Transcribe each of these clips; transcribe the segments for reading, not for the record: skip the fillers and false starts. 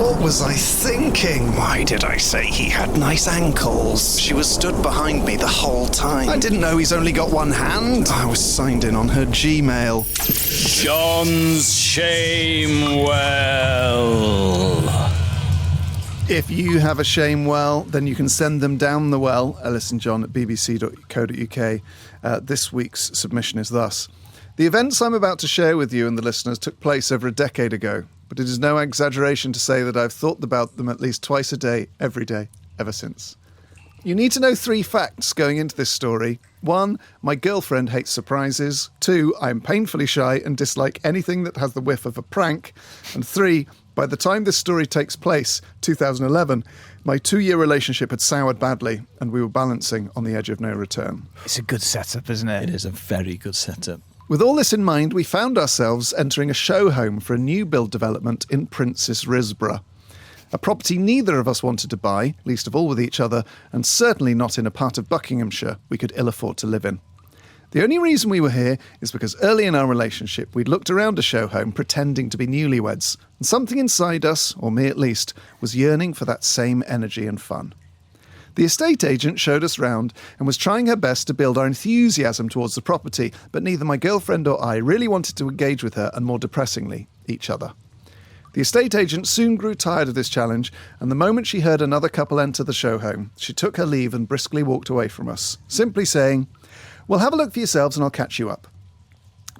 What was I thinking? Why did I say he had nice ankles? She was stood behind me the whole time. I didn't know he's only got one hand. I was signed in on her Gmail. John's Shame Well. If you have a shame well, then you can send them down the well, Elis and John at bbc.co.uk. This week's submission is thus. The events I'm about to share with you and the listeners took place over a decade ago, but it is no exaggeration to say that I've thought about them at least twice a day, every day, ever since. You need to know 3 facts going into this story. 1, my girlfriend hates surprises. 2, I am painfully shy and dislike anything that has the whiff of a prank. And 3, by the time this story takes place, 2011, my 2-year relationship had soured badly and we were balancing on the edge of no return. It's a good setup, isn't it? It is a very good setup. With all this in mind, we found ourselves entering a show home for a new build development in Princess Risborough. A property neither of us wanted to buy, least of all with each other, and certainly not in a part of Buckinghamshire we could ill afford to live in. The only reason we were here is because early in our relationship we'd looked around a show home pretending to be newlyweds, and something inside us, or me at least, was yearning for that same energy and fun. The estate agent showed us round and was trying her best to build our enthusiasm towards the property, but neither my girlfriend or I really wanted to engage with her and, more depressingly, each other. The estate agent soon grew tired of this challenge, and the moment she heard another couple enter the show home, she took her leave and briskly walked away from us, simply saying, "Well, have a look for yourselves and I'll catch you up."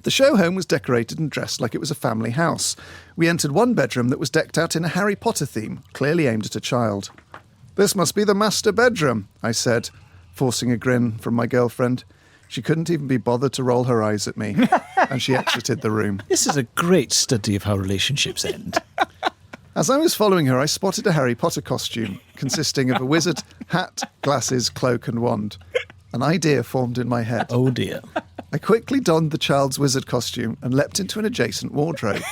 The show home was decorated and dressed like it was a family house. We entered one bedroom that was decked out in a Harry Potter theme, clearly aimed at a child. "This must be the master bedroom," I said, forcing a grin from my girlfriend. She couldn't even be bothered to roll her eyes at me, and she exited the room. This is a great study of how relationships end. As I was following her, I spotted a Harry Potter costume consisting of a wizard, hat, glasses, cloak and wand. An idea formed in my head. Oh dear. I quickly donned the child's wizard costume and leapt into an adjacent wardrobe.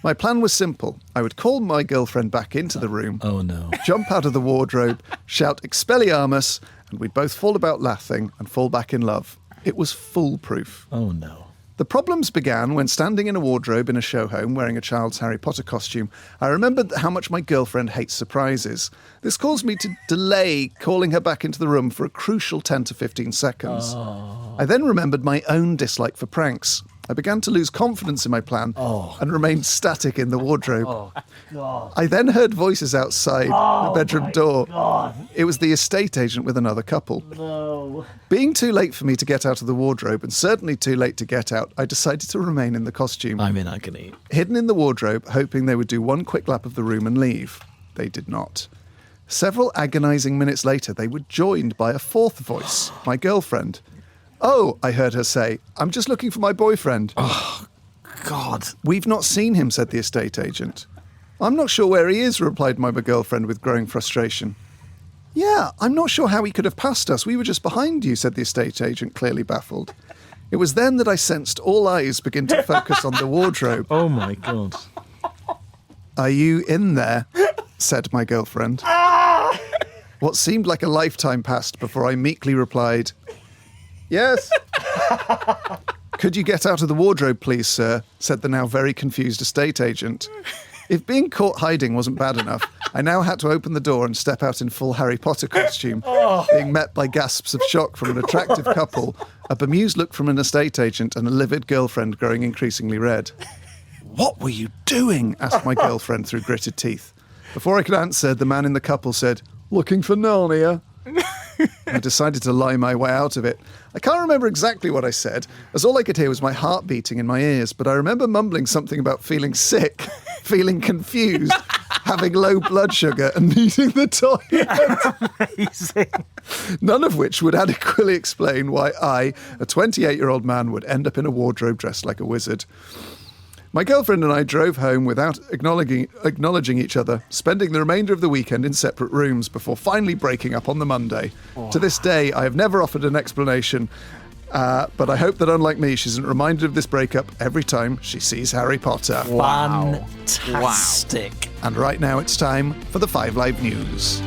My plan was simple. I would call my girlfriend back into the room, Oh no. jump out of the wardrobe, shout Expelliarmus, and we'd both fall about laughing and fall back in love. It was foolproof. Oh no. The problems began when, standing in a wardrobe in a show home wearing a child's Harry Potter costume, I remembered how much my girlfriend hates surprises. This caused me to delay calling her back into the room for a crucial 10 to 15 seconds. I then remembered my own dislike for pranks. I began to lose confidence in my plan and remained static in the wardrobe. I then heard voices outside the bedroom door. It was the estate agent with another couple. Being too late for me to get out of the wardrobe, and certainly too late to get out, I decided to remain in the costume. I'm in agony. Hidden in the wardrobe, hoping they would do one quick lap of the room and leave. They did not. Several agonising minutes later, they were joined by a fourth voice, my girlfriend. "Oh," I heard her say, "I'm just looking for my boyfriend." Oh, God. "We've not seen him," said the estate agent. "I'm not sure where he is," replied my girlfriend with growing frustration. "Yeah, I'm not sure how he could have passed us. We were just behind you," said the estate agent, clearly baffled. It was then that I sensed all eyes begin to focus on the wardrobe. Oh my God. "Are you in there?" said my girlfriend. What seemed like a lifetime passed before I meekly replied, "Yes." "Could you get out of the wardrobe, please, sir?" said the now very confused estate agent. If being caught hiding wasn't bad enough, I now had to open the door and step out in full Harry Potter costume, being met by gasps of shock from an attractive couple, a bemused look from an estate agent, and a livid girlfriend growing increasingly red. "What were you doing?" asked my girlfriend through gritted teeth. Before I could answer, the man in the couple said, "Looking for Narnia." I decided to lie my way out of it. I can't remember exactly what I said, as all I could hear was my heart beating in my ears, but I remember mumbling something about feeling sick, feeling confused, having low blood sugar and needing the toilet. Amazing. None of which would adequately explain why I, a 28-year-old man, would end up in a wardrobe dressed like a wizard. My girlfriend and I drove home without acknowledging each other, spending the remainder of the weekend in separate rooms before finally breaking up on the Monday. To this day, I have never offered an explanation, but I hope that, unlike me, she isn't reminded of this breakup every time she sees Harry Potter. Fantastic. And right now it's time for the 5 Live News.